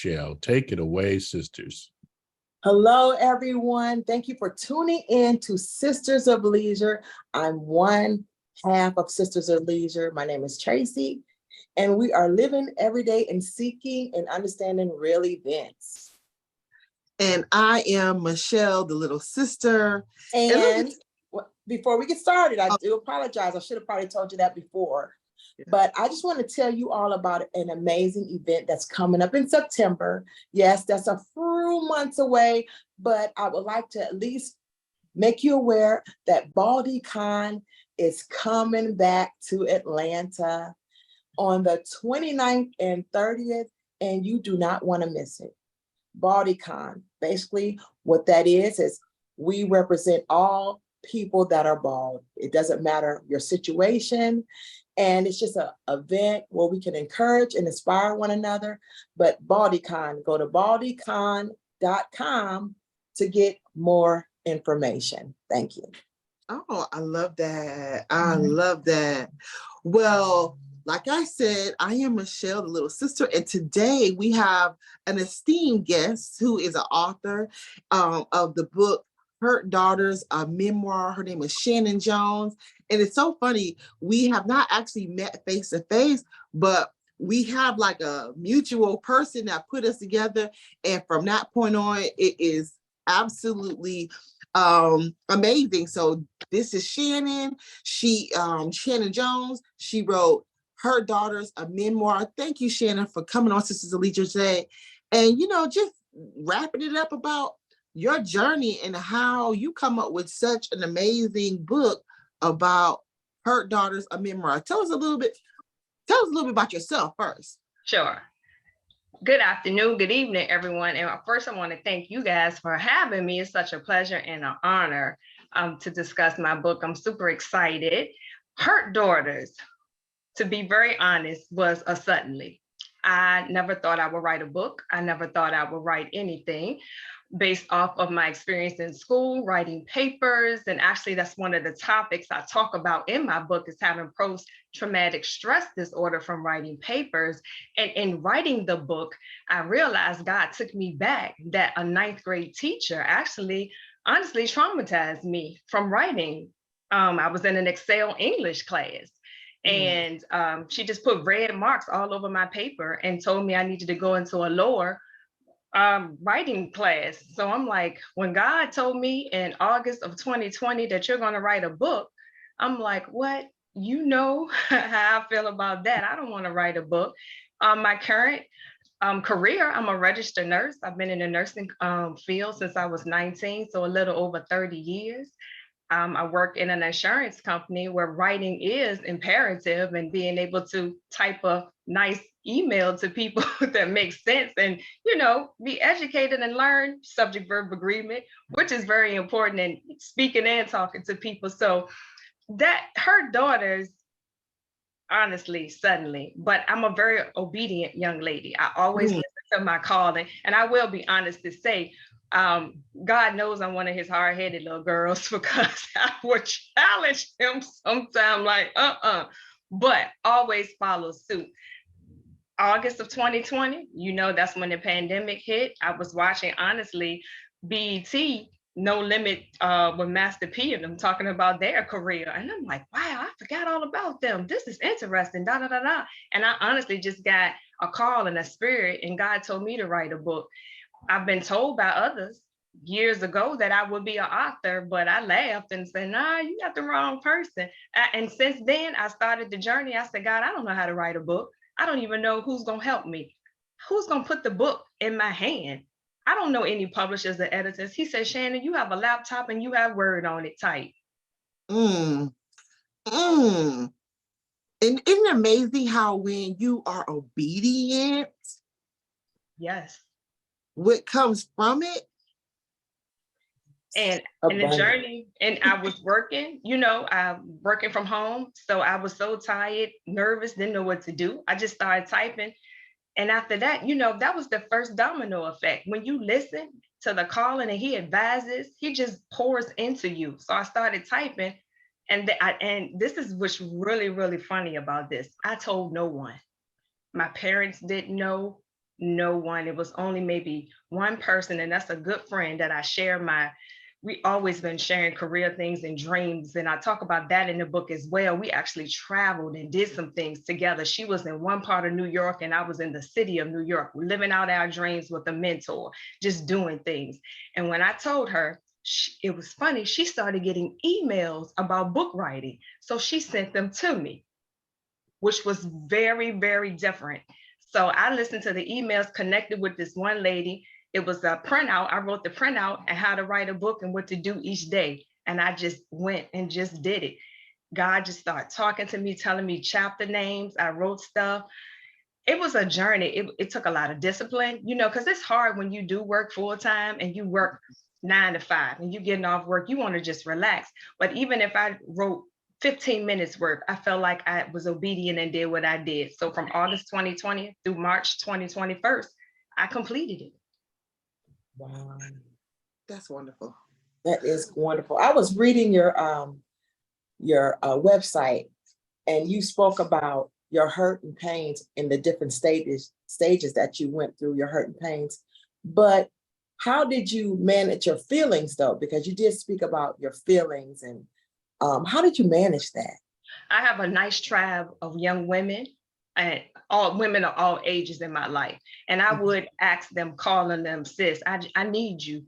Michelle. Take it away, sisters. Hello, everyone. Thank you for tuning in to Sisters of Leisure. I'm one half of Sisters of Leisure. My name is Tracy, and we are living every day and seeking and understanding real events. And I am Michelle, the little sister. And before we get started, I do apologize. I should have probably told you that before. But I just want to tell you all about an amazing event that's coming up in September. Yes, that's a few months away, but I would like to at least make you aware that BaldyCon is coming back to Atlanta on the 29th and 30th, and you do not want to miss it. BaldyCon, basically what that is we represent all people that are bald. It doesn't matter your situation. And it's just an event where we can encourage and inspire one another. But BaldyCon, go to baldycon.com to get more information. Thank you. Oh, I love that. I love that. Well, like I said, I am Michelle, the little sister, and today we have an esteemed guest who is an author of the book Hurt Daughters, a memoir. Her name is Shannon Jones. And it's so funny, we have not actually met face to face, but we have like a mutual person that put us together. And from that point on, it is absolutely amazing. So this is Shannon. Shannon Jones. She wrote Hurt Daughters, a memoir. Thank you, Shannon, for coming on Sisters of Leisure today. And, just wrapping it up about your journey and how you come up with such an amazing book about Hurt Daughters, a memoir. Tell us a little bit about yourself first. Sure. Good afternoon, good evening, everyone. And first, I want to thank you guys for having me. It's such a pleasure and an honor to discuss my book. I'm super excited. Hurt Daughters, to be very honest, was a suddenly. I never thought I would write a book. I never thought I would write anything based off of my experience in school, writing papers. And actually, that's one of the topics I talk about in my book is having post-traumatic stress disorder from writing papers. And in writing the book, I realized God took me back, that a ninth grade teacher actually, honestly, traumatized me from writing. I was in an Excel English class. And she just put red marks all over my paper and told me I needed to go into a lower writing class. So I'm like, when God told me in August of 2020 that you're going to write a book, I'm like, what? You know how I feel about that. I don't want to write a book. My current career, I'm a registered nurse. I've been in the nursing field since I was 19, so a little over 30 years. I work in an insurance company where writing is imperative, and being able to type a nice email to people that makes sense and, be educated and learn subject verb agreement, which is very important in speaking and talking to people. So that Hurt Daughters, honestly, suddenly, but I'm a very obedient young lady. I always listen to my calling, and I will be honest to say, God knows I'm one of his hard-headed little girls, because I would challenge him sometime like, but always follow suit. August of 2020, that's when the pandemic hit. I was watching, honestly, BET, No Limit with Master P and them talking about their career. And I'm like, wow, I forgot all about them. This is interesting, da, da, da, da. And I honestly just got a call in a spirit, and God told me to write a book. I've been told by others years ago that I would be an author, but I laughed and said, nah, you got the wrong person. And since then, I started the journey. I said, God, I don't know how to write a book. I don't even know who's going to help me. Who's going to put the book in my hand? I don't know any publishers or editors. He said, Shannon, you have a laptop and you have Word on it, type. And isn't it amazing how when you are obedient, yes, what comes from it? And in the journey, and I was working, I'm working from home. So I was so tired, nervous, didn't know what to do. I just started typing. And after that, that was the first domino effect. When you listen to the calling and he advises, he just pours into you. So I started typing. And this is what's really, really funny about this. I told no one. My parents didn't know. no one. It was only maybe one person, and that's a good friend that I share we always been sharing career things and dreams. And I talk about that in the book as well. We actually traveled and did some things together. She was in one part of New York and I was in the city of New York, living out our dreams with a mentor, just doing things. And when I told her, it was funny, she started getting emails about book writing. So she sent them to me, which was very, very different. So I listened to the emails, connected with this one lady. It was a printout. I wrote the printout and how to write a book and what to do each day. And I just went and just did it. God just started talking to me, telling me chapter names. I wrote stuff. It was a journey. It took a lot of discipline, because it's hard when you do work full time and you work 9 to 5 and you getting off work, you want to just relax. But even if I wrote 15 minutes worth, I felt like I was obedient and did what I did. So from August 2020 through March 2021, I completed it. Wow. That's wonderful. That is wonderful. I was reading your website, and you spoke about your hurt and pains in the different stages that you went through, your hurt and pains. But how did you manage your feelings, though? Because you did speak about your feelings, and how did you manage that? I have a nice tribe of young women, and all women of all ages in my life. And I would ask them, calling them, sis, I need you.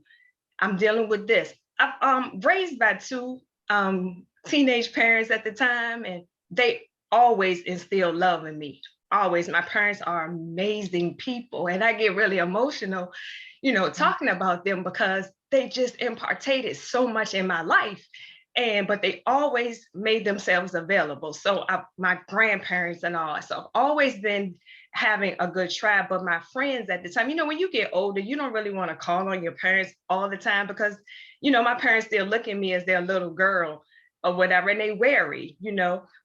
I'm dealing with this. I'm raised by two teenage parents at the time, and they always instilled love in me. Always. My parents are amazing people, and I get really emotional, talking about them because they just imparted so much in my life. But they always made themselves available. So my grandparents and all. So I've always been having a good tribe. But my friends at the time, when you get older, you don't really want to call on your parents all the time because, my parents still look at me as their little girl or whatever, and they wary,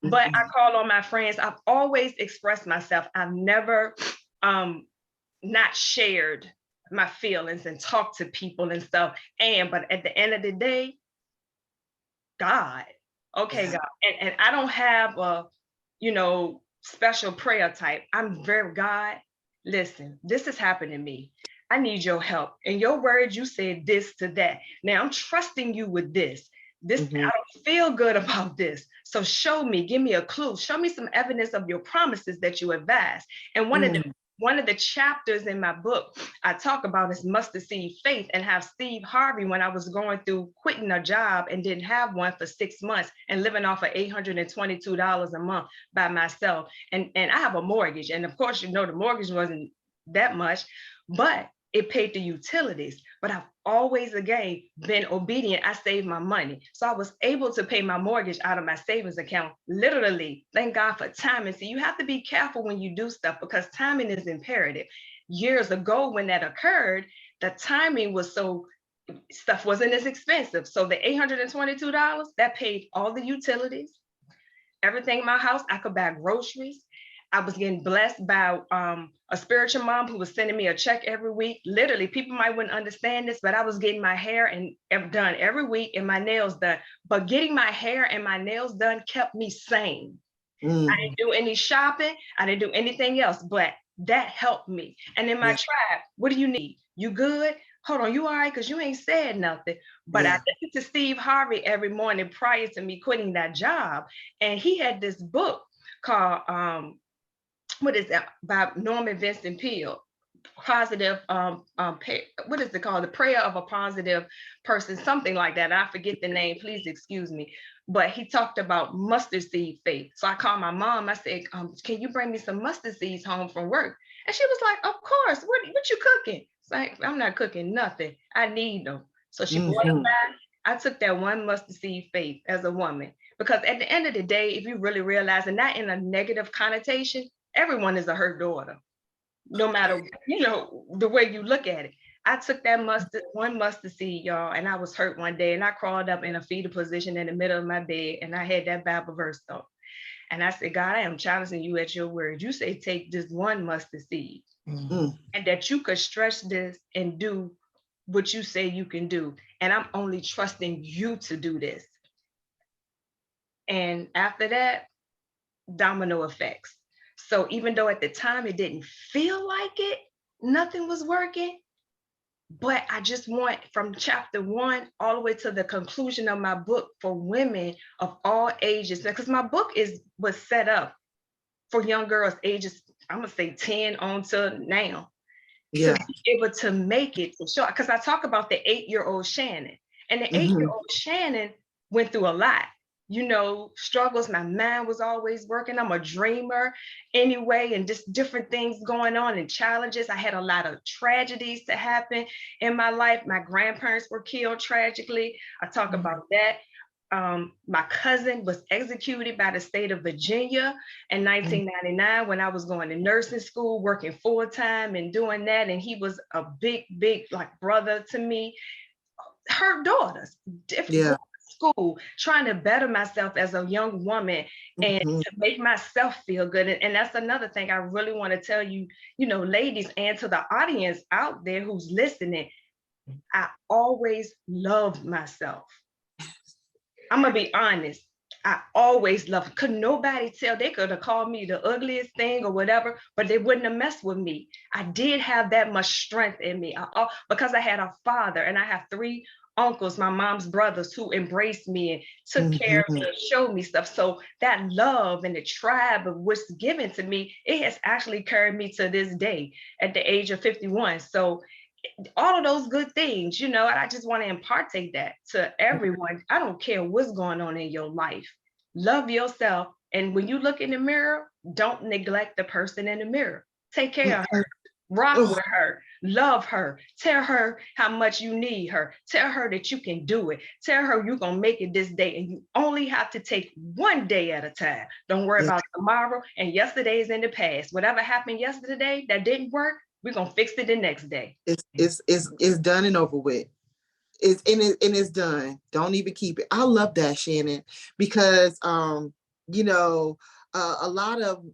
but I call on my friends. I've always expressed myself. I've never not shared my feelings and talked to people and stuff. But at the end of the day, God, okay, God. And I don't have a, special prayer type. I'm very, God, listen, this has happened to me. I need your help. In your words, you said this to that. Now I'm trusting you with this. I don't feel good about this. So show me, give me a clue. Show me some evidence of your promises that you advised. And one of the chapters in my book I talk about is mustard seed faith, and how Steve Harvey, when I was going through quitting a job and didn't have one for 6 months and living off of $822 a month by myself. And I have a mortgage. And of course, the mortgage wasn't that much, but it paid the utilities. But I've always, again, been obedient. I saved my money. So I was able to pay my mortgage out of my savings account. Literally, thank God for timing. So you have to be careful when you do stuff because timing is imperative. Years ago, when that occurred, the timing was stuff wasn't as expensive. So the $822, that paid all the utilities, everything in my house. I could buy groceries. I was getting blessed by a spiritual mom who was sending me a check every week. Literally, people might wouldn't understand this, but I was getting my hair done every week and my nails done. But getting my hair and my nails done kept me sane. I didn't do any shopping. I didn't do anything else, but that helped me. And in my tribe, what do you need? You good? Hold on, you all right? Because you ain't said nothing. But I listened to Steve Harvey every morning prior to me quitting that job. And he had this book called, what is that, by Norman Vincent Peale, positive, what is it called? The Prayer of a Positive Person, something like that. I forget the name, please excuse me. But he talked about mustard seed faith. So I called my mom, I said, can you bring me some mustard seeds home from work? And she was like, of course, what you cooking? It's like, I'm not cooking nothing, I need them. So she brought them back. I took that one mustard seed faith as a woman, because at the end of the day, if you really realize, and not in a negative connotation, everyone is a hurt daughter, no matter, the way you look at it. I took that one mustard seed, y'all, and I was hurt one day, and I crawled up in a fetal position in the middle of my bed, and I had that Bible verse up. And I said, God, I am challenging you at your word. You say, take this one mustard seed, and that you could stretch this and do what you say you can do. And I'm only trusting you to do this. And after that, domino effects. So even though at the time it didn't feel like it, nothing was working. But I just want from chapter 1 all the way to the conclusion of my book for women of all ages, because my book was set up for young girls ages, I'm gonna say 10 on to now, Yeah. to be able to make it to show. Because I talk about the 8-year-old Shannon, and the 8-year-old Shannon went through a lot, struggles. My mind was always working. I'm a dreamer anyway, and just different things going on and challenges. I had a lot of tragedies to happen in my life. My grandparents were killed tragically. I talk about that. My cousin was executed by the state of Virginia in 1999 when I was going to nursing school, working full time and doing that. And he was a big, like brother to me. Her daughters, different school, trying to better myself as a young woman and to make myself feel good. And that's another thing I really want to tell you, ladies, and to the audience out there who's listening, I always loved myself. I'm gonna be honest. I always loved. Could nobody tell? They could have called me the ugliest thing or whatever, but they wouldn't have messed with me. I did have that much strength in me because I had a father, and I have 3 uncles, my mom's brothers, who embraced me and took care of me and showed me stuff. So that love and the tribe of what's given to me, it has actually carried me to this day at the age of 51. So all of those good things, and I just want to impartate that to everyone. I don't care what's going on in your life. Love yourself. And when you look in the mirror, don't neglect the person in the mirror. Take care of her. Rock with her. Love her. Tell her how much you need her. Tell her that you can do it. Tell her you're going to make it this day. And you only have to take one day at a time. Don't worry about tomorrow. And yesterday is in the past. Whatever happened yesterday that didn't work, we're gonna fix it the next day. It's done and over with. It's done. Don't even keep it. I love that, Shannon, because a lot of,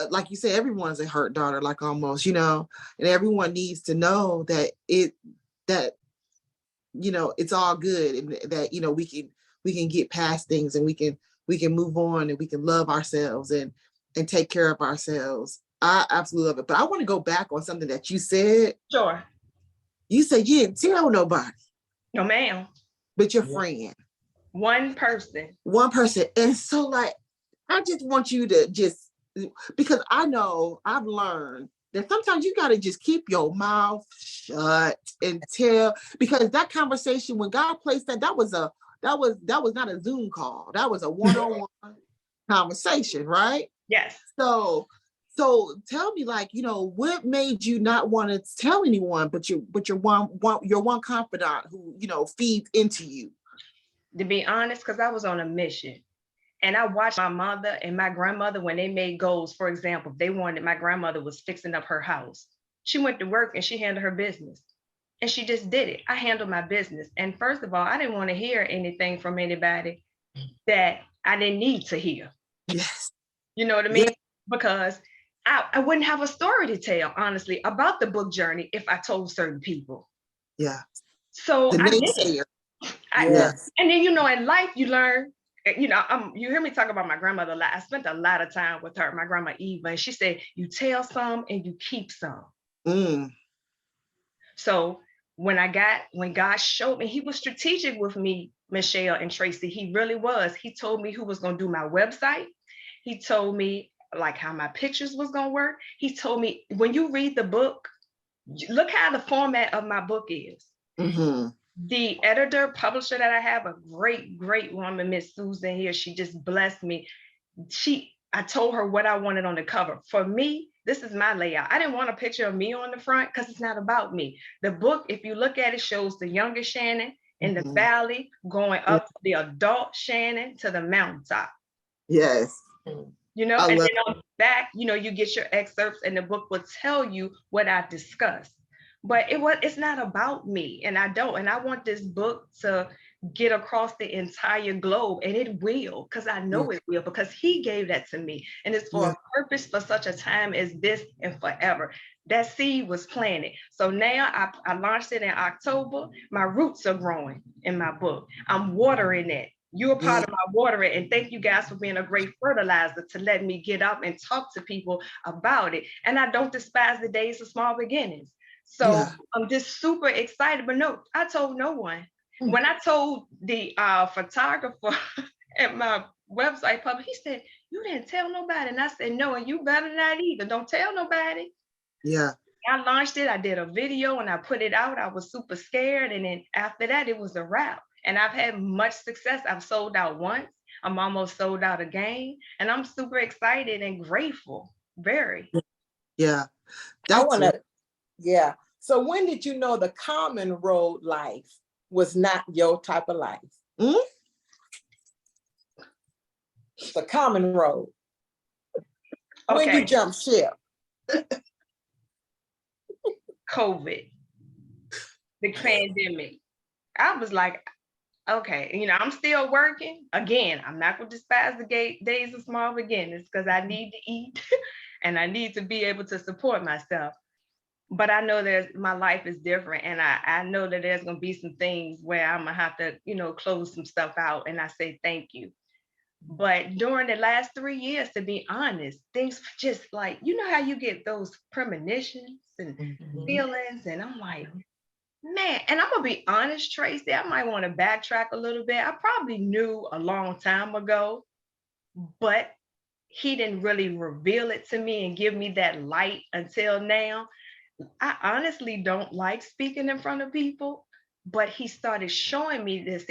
like you say, everyone's a hurt daughter, like almost, and everyone needs to know that it's all good, and that we can get past things, and we can move on, and we can love ourselves and take care of ourselves. I absolutely love it. But I want to go back on something that you said. Sure. You said you didn't tell nobody. No, ma'am. But your friend. One person. And so, like, I just want you to because I know I've learned that sometimes you got to just keep your mouth shut and tell, because that conversation, when God placed that was not a Zoom call. That was a one-on-one conversation, right? Yes. So tell me, like, what made you not want to tell anyone, but your one confidant who, feeds into you? To be honest, because I was on a mission. And I watched my mother and my grandmother when they made goals. For example, my grandmother was fixing up her house. She went to work and she handled her business. And she just did it. I handled my business. And first of all, I didn't want to hear anything from anybody that I didn't need to hear. Yes. You know what I mean? Yes. Because I wouldn't have a story to tell, honestly, about the book journey if I told certain people. Yeah. So I did it. Yes. And then, in life, you learn, you hear me talk about my grandmother a lot. I spent a lot of time with her, my grandma Eva, and she said, you tell some and you keep some. So when God showed me, he was strategic with me, Michelle and Tracy. He really was. He told me who was going to do my website. He told me like how my pictures was going to work. He told me, when you read the book, look how the format of my book is. The editor, publisher that I have, a great, great woman, Miss Susan here, she just blessed me. I told her what I wanted on the cover. For me, this is my layout. I didn't want a picture of me on the front because it's not about me. The book, if you look at it, shows the younger Shannon in the valley going up to the adult Shannon to the mountaintop. Yes. And then on the back, you get your excerpts, and the book will tell you what I discussed. But it's not about me, and I want this book to get across the entire globe, and it will, because I know it will, because he gave that to me, and it's for a purpose, for such a time as this and forever. That seed was planted. So now I launched it in October. My roots are growing in my book. I'm watering it. You're a part of my watering, and thank you guys for being a great fertilizer to let me get up and talk to people about it. And I don't despise the days of small beginnings. So Yeah. I'm just super excited, but no, I told no one. Mm. When I told the photographer at my website public, he said, "You didn't tell nobody." And I said, "No, and you better not either. Don't tell nobody." Yeah. I launched it. I did a video and I put it out. I was super scared. And then after that, it was a wrap. And I've had much success. I've sold out once. I'm almost sold out again. And I'm super excited and grateful. Very. Yeah. I That's want to, yeah. So when did you know the common road life was not your type of life? Mm? The common road. When Okay. you jump ship? COVID, the pandemic. I was like, okay, I'm still working. Again, I'm not going to despise the days of small beginnings because I need to eat and I need to be able to support myself. But I know my life is different. And I know that there's going to be some things where I'm going to have to, close some stuff out. And I say, thank you. But during the last 3 years, to be honest, things just like, how you get those premonitions and feelings. And I'm like, man, and I'm going to be honest, Tracy, I might want to backtrack a little bit. I probably knew a long time ago, but he didn't really reveal it to me and give me that light until now. I honestly don't like speaking in front of people, but he started showing me this.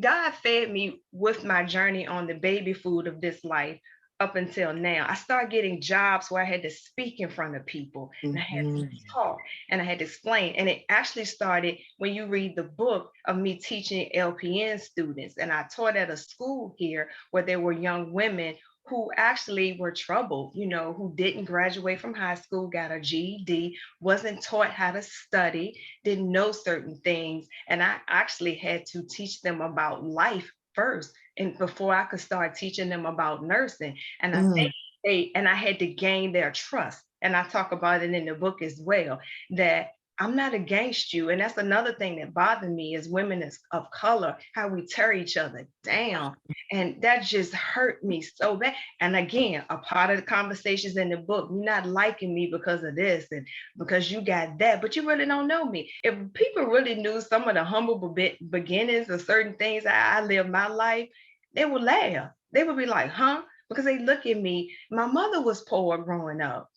God fed me with my journey on the baby food of this life up until now. I started getting jobs where I had to speak in front of people and I had to talk and I had to explain. And it actually started when you read the book of me teaching LPN students. And I taught at a school here where there were young women who actually were troubled, who didn't graduate from high school, got a GED, wasn't taught how to study, didn't know certain things. And I actually had to teach them about life first, and before I could start teaching them about nursing. And I think I had to gain their trust. And I talk about it in the book as well, that I'm not against you. And that's another thing that bothered me as women of color, how we tear each other down. And that just hurt me so bad. And again, a part of the conversations in the book, you're not liking me because of this and because you got that, but you really don't know me. If people really knew some of the humble beginnings of certain things I live my life, they would laugh. They would be like, huh? Because they look at me. My mother was poor growing up.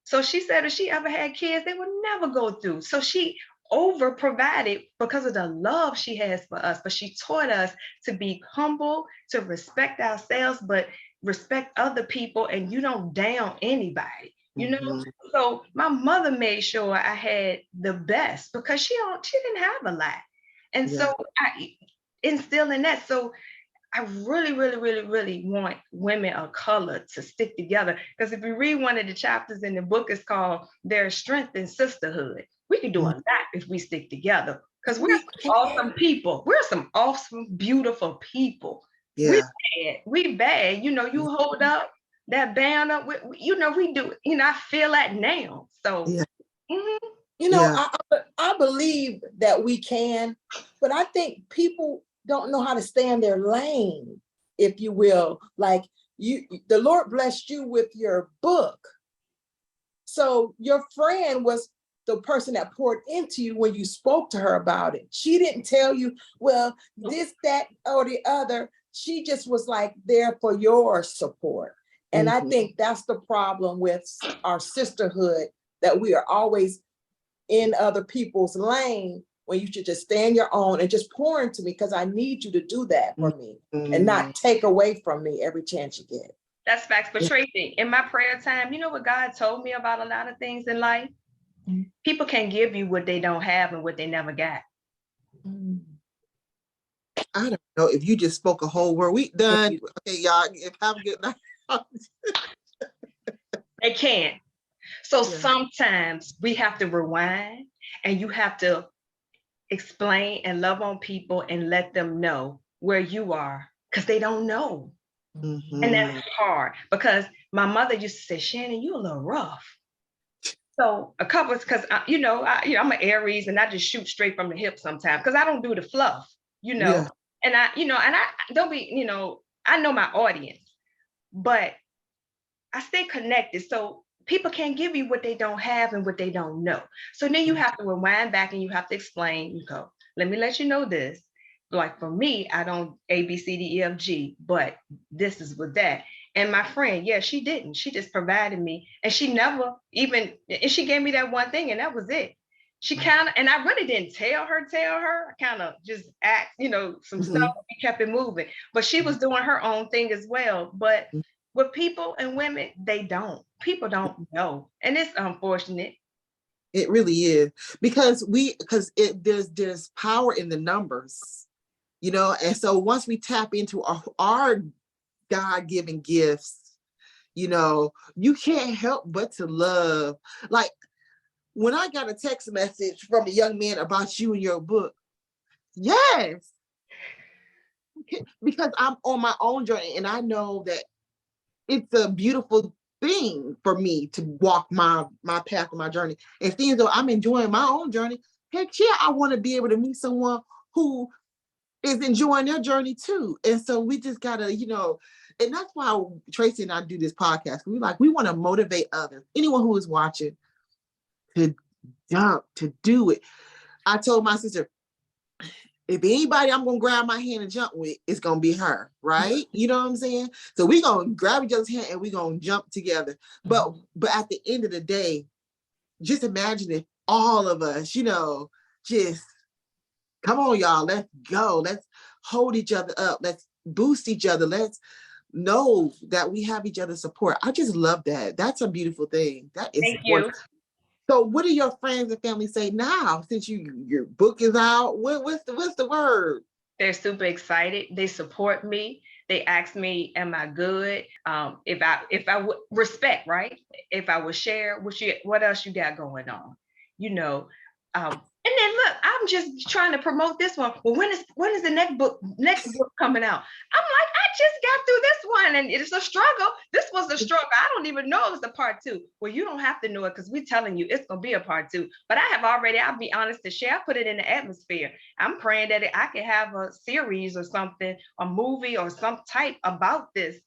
So she said if she ever had kids, they would never go through. So she over provided because of the love she has for us. But she taught us to be humble, to respect ourselves, but respect other people, and you don't down anybody. So my mother made sure I had the best because she didn't have a lot. And so I instill in that. So I really, really, really, really want women of color to stick together. Because if you read one of the chapters in the book, it's called There's Strength in Sisterhood. We can do a lot if we stick together. Because we're some awesome people. We're some awesome, beautiful people. Yeah. We bad. You hold up that band up. We do it. I feel that now. So, I believe that we can, but I think people don't know how to stay in their lane, if you will. Like the Lord blessed you with your book. So your friend was the person that poured into you when you spoke to her about it. She didn't tell you, well, this, that, or the other. She just was like there for your support. And I think that's the problem with our sisterhood, that we are always in other people's lane when you should just stay on your own and just pour into me, because I need you to do that for me and not take away from me every chance you get. That's facts. But Tracy, in my prayer time, you know what God told me about a lot of things in life? People can't give you what they don't have and what they never got. I don't know if you just spoke a whole word. We done. Okay, y'all, have a good night. They can't. So sometimes we have to rewind, and you have to explain and love on people and let them know where you are, because they don't know. And that's hard, because my mother used to say, Shannon, you a little rough. So a couple, because I'm an Aries and I just shoot straight from the hip sometimes, because I don't do the fluff, and I don't be, I know my audience, but I stay connected. So people can't give you what they don't have and what they don't know. So then you have to rewind back and you have to explain, you go, let me let you know this. Like for me, I don't A, B, C, D, E, F, G, but this is with that. And my friend, yeah, she didn't. She just provided me. And she never even, and she gave me that one thing and that was it. She kind of, and I really didn't tell her. I kind of just act, some stuff. We kept it moving. But she was doing her own thing as well. But with people and women, people don't know. And it's unfortunate. It really is, because there's power in the numbers, and so once we tap into our God-given gifts, you can't help but to love. Like when I got a text message from a young man about you and your book, yes, because I'm on my own journey and I know that it's a beautiful thing for me to walk my path and my journey. And seeing though I'm enjoying my own journey, heck yeah, I want to be able to meet someone who is enjoying their journey too. And so we just gotta, and that's why Tracy and I do this podcast. We want to motivate others, anyone who is watching, to jump, to do it. I told my sister, if anybody I'm gonna grab my hand and jump with, it's gonna be her, right? You know what I'm saying? So we gonna grab each other's hand and we gonna jump together. But at the end of the day, just imagine if all of us, just come on, y'all, let's go. Let's hold each other up. Let's boost each other. Let's know that we have each other's support. I just love that. That's a beautiful thing. That is Thank you. So what do your friends and family say now, since your book is out? What's the word? They're super excited. They support me. They ask me, am I good? If I would respect, right? If I would share what else you got going on, and then look, I'm just trying to promote this one. Well, when is the next book coming out? I'm like, I just got through this one and it's a struggle. This was a struggle. I don't even know if it's a part 2. Well, you don't have to know it because we're telling you it's gonna be a part 2. But I have already, I'll be honest to share, I put it in the atmosphere. I'm praying that I can have a series or something, a movie or some type about this,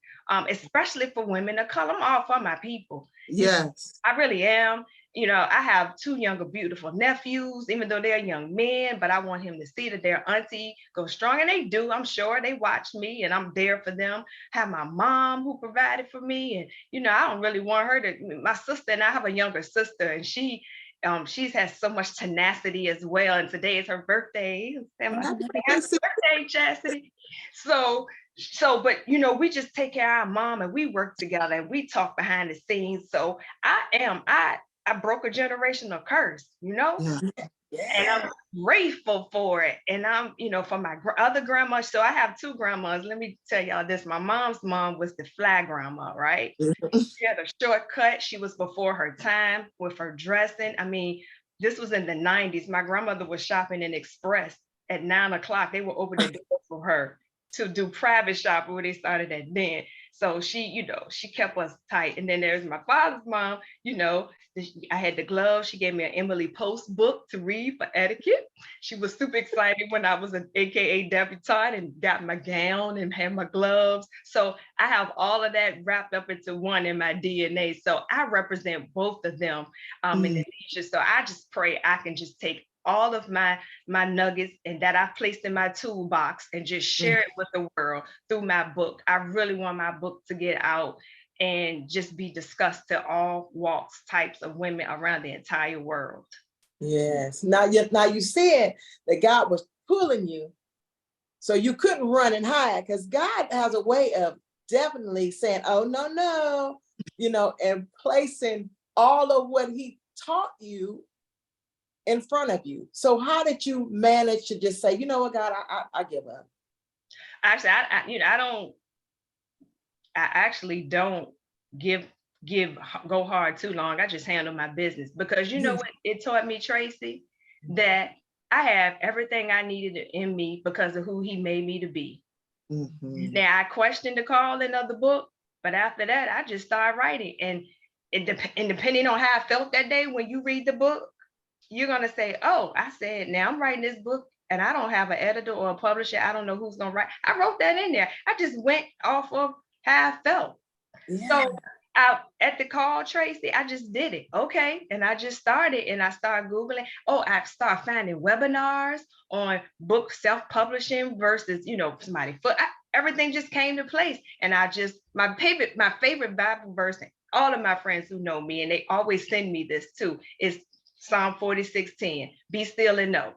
especially for women of color. I'm all for my people. Yes. I really am. I have 2 younger, beautiful nephews, even though they're young men, but I want him to see that their auntie goes strong, and they do. I'm sure they watch me and I'm there for them. I have my mom who provided for me. And, I don't really want her to, my sister, and I have a younger sister, and she's has so much tenacity as well. And today is her birthday. Happy birthday, Chastity. But we just take care of our mom and we work together and we talk behind the scenes. So I broke a generational curse, Yeah. and I'm grateful for it. And I'm, for my other grandma. So I have 2 grandmas. Let me tell y'all this. My mom's mom was the fly grandma, right? She had a shortcut. She was before her time with her dressing. I mean, this was in the 90s. My grandmother was shopping in Express at 9 o'clock. They would open the door for her to do private shopping where they started at then. So she kept us tight. And then there's my father's mom, I had the gloves. She gave me an Emily Post book to read for etiquette. She was super excited when I was an AKA debutante and got my gown and had my gloves. So I have all of that wrapped up into one in my DNA. So I represent both of them in the future. So I just pray I can just take all of my nuggets and that I've placed in my toolbox and just share it with the world through my book. I really want my book to get out and just be discussed to all walks, types of women around the entire world. Yes. Now you said that God was pulling you, so you couldn't run and hide, because God has a way of definitely saying, oh, no, and placing all of what he taught you in front of you. So how did you manage to just say, you know what, God, I give up? Actually, I actually don't go hard too long. I just handle my business, because what it taught me, Tracy, that I have everything I needed in me because of who he made me to be. Now I questioned the calling of the book, but after that, I just started writing. And depending on how I felt that day, when you read the book, you're going to say, oh, I said, now I'm writing this book and I don't have an editor or a publisher. I don't know who's going to write. I wrote that in there. I just went off of how I felt. Yeah. So out at the call, Tracy, I just did it. Okay. And I just started and I started Googling. Oh, I started finding webinars on book self-publishing versus, somebody everything just came to place. And my favorite Bible verse, all of my friends who know me, and they always send me this too, is Psalm 46:10. Be still and know.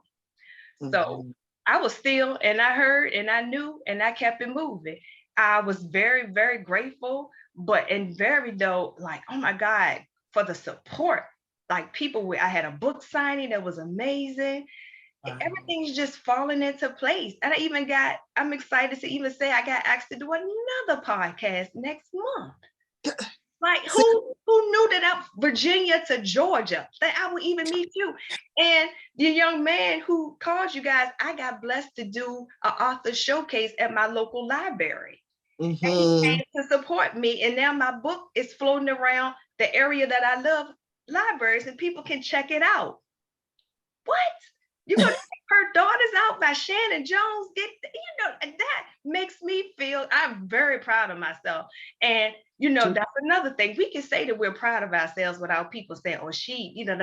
So I was still and I heard and I knew and I kept it moving. I was very, very grateful, and very though, like, oh my God, for the support. Like I had a book signing that was amazing. Wow. Everything's just falling into place. And I'm excited to even say I got asked to do another podcast next month. Like who knew that Virginia to Georgia, that I would even meet you? And the young man who called you guys, I got blessed to do an author showcase at my local library. And he came to support me. And now my book is floating around the area that I love, libraries, and people can check it out. What? You're going to take Her Daughter's Out by Shannon Jones? That makes me feel, I'm very proud of myself. And, that's another thing. We can say that we're proud of ourselves without people saying, oh, she, That's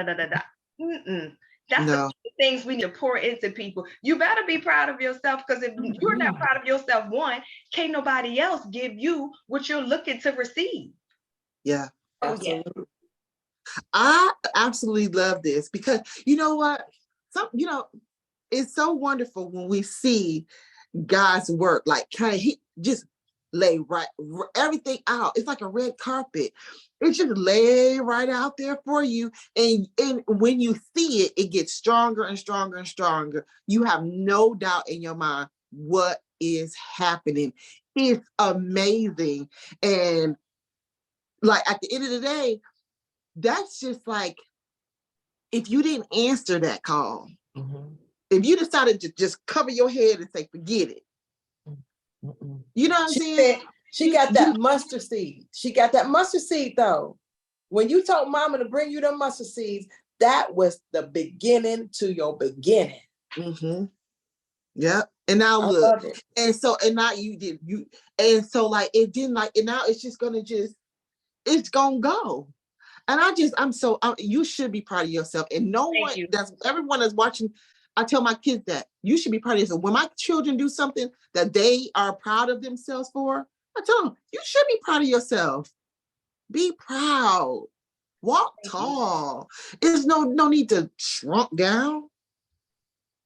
the things we need to pour into people. You better be proud of yourself, because if you're not proud of yourself, one, can't nobody else give you what you're looking to receive. Yeah. Absolutely. Yeah. I absolutely love this because you know what? It's so wonderful when we see God's work, like he just lay everything out. It's like a red carpet. It's just lay right out there for you. And when you see it, it gets stronger and stronger and stronger. You have no doubt in your mind what is happening. It's amazing. And like at the end of the day, that's just like, if you didn't answer that call, if you decided to just cover your head and say, forget it. You know what I'm saying? She got that mustard seed. She got that mustard seed though. When you told mama to bring you the mustard seeds, that was the beginning to your beginning. Yeah. And now look, and now and so like it didn't and now it's just gonna it's gonna go. And you should be proud of yourself. And everyone that's watching, I tell my kids that you should be proud of yourself. When my children do something that they are proud of themselves for, I tell them, you should be proud of yourself. Be proud. Walk tall. There's no need to shrunk down.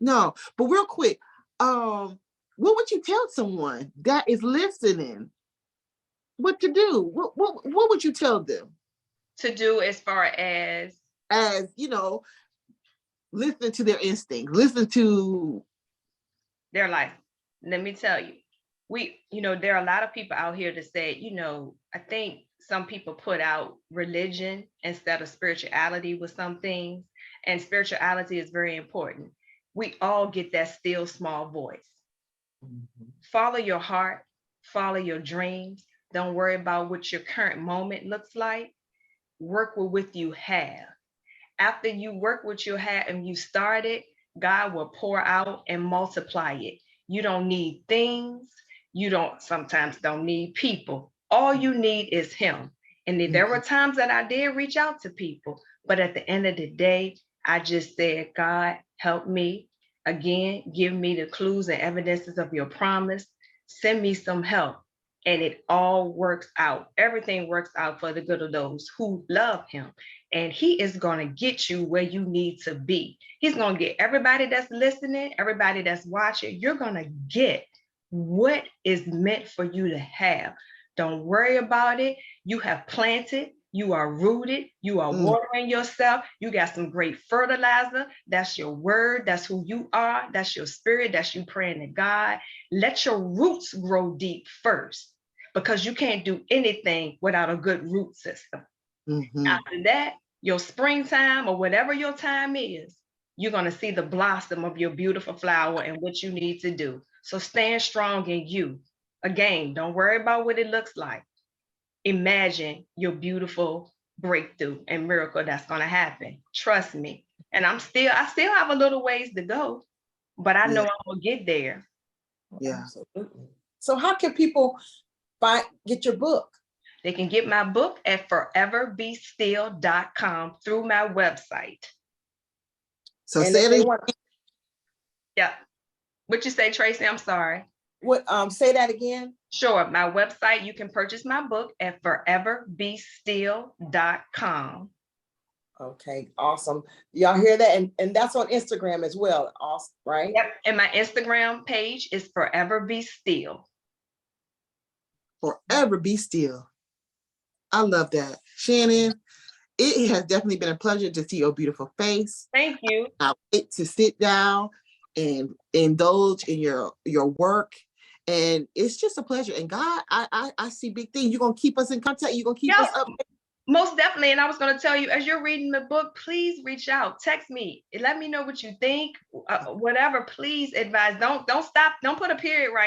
No, but real quick, what would you tell someone that is listening what to do? What would you tell them? To do as far as listen to their instinct, listen to their life. Let me tell you, there are a lot of people out here that say, I think some people put out religion instead of spirituality with some things, and spirituality is very important. We all get that still small voice. Follow your heart, follow your dreams. Don't worry about what your current moment looks like. Work with what you have. After you work what you have and you start it, God will pour out and multiply it. You don't need things. You sometimes don't need people. All you need is him. And there were times that I did reach out to people, but at the end of the day, I just said, God, help me. Again, give me the clues and evidences of your promise. Send me some help. And it all works out. Everything works out for the good of those who love him. And he is going to get you where you need to be. He's going to get everybody that's listening, everybody that's watching. You're going to get what is meant for you to have. Don't worry about it. You have planted. You are rooted. You are watering yourself. You got some great fertilizer. That's your word. That's who you are. That's your spirit. That's you praying to God. Let your roots grow deep first, because you can't do anything without a good root system. After that, your springtime or whatever your time is, you're going to see the blossom of your beautiful flower and what you need to do. So stand strong in you. Again, don't worry about what it looks like. Imagine your beautiful breakthrough and miracle that's going to happen. Trust me. And I still have a little ways to go, but I know I'm going to get there. Yeah. Absolutely. So how can people get your book? They can get my book at foreverbestill.com through my website. So And say if it they again. want, Yeah. What you say, Tracy? I'm sorry. what, say that again. Sure. My website, you can purchase my book at foreverbestill.com. Okay, awesome. Y'all hear that? And that's on Instagram as well. Awesome, right? Yep. And my Instagram page is Forever Be Still. Forever be still. I love that. Shannon, it has definitely been a pleasure to see your beautiful face. Thank you. I wait to sit down and indulge in your work. And it's just a pleasure. And God, I see big things. You're gonna keep us in contact. You're gonna keep us up. Most definitely. And I was going to tell you, as you're reading the book, please reach out, text me, let me know what you think, whatever. Please advise. Don't stop. Don't put a period right here.